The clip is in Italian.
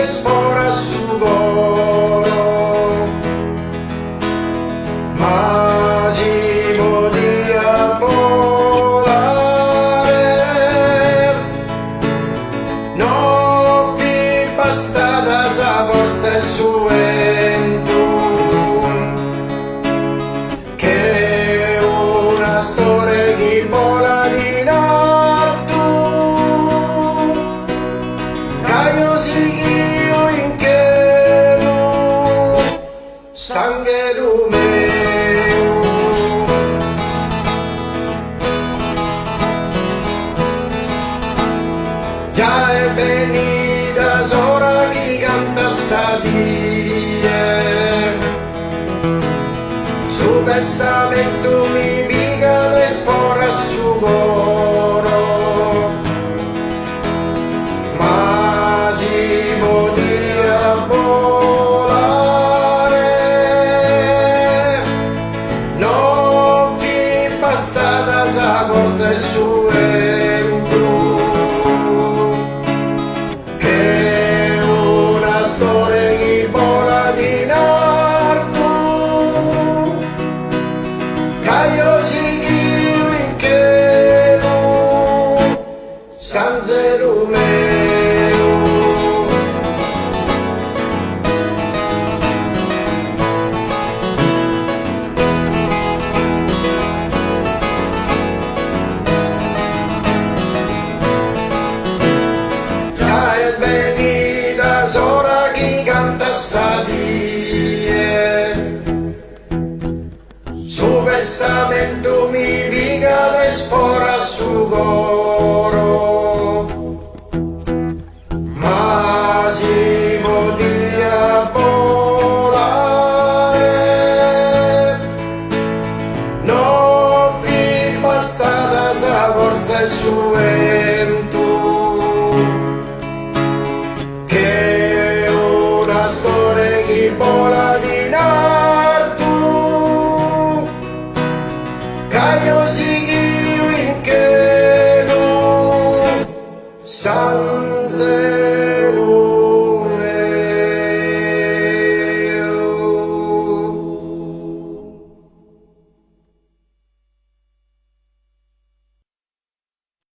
spora su coro, ma si podia volare, non vi bastata sa forza e su che una storia di vola di nardo, caio seguio in chelo, sangue lumeo. Già è venita sora chi canta sadie, su pensamento mi pica e spora su coro, ma si podia volare, non vi bastata sa forza e su che una storia che vola di nardo, caio seguio in chelo, sangue lumeo. Già è venita sora chi canta sadie, su pensamento mi pica e spora su coro, ma si podia volare, non vi bastata sa forza e su che una storia che vola di nardo, caio seguio in chelo, sangue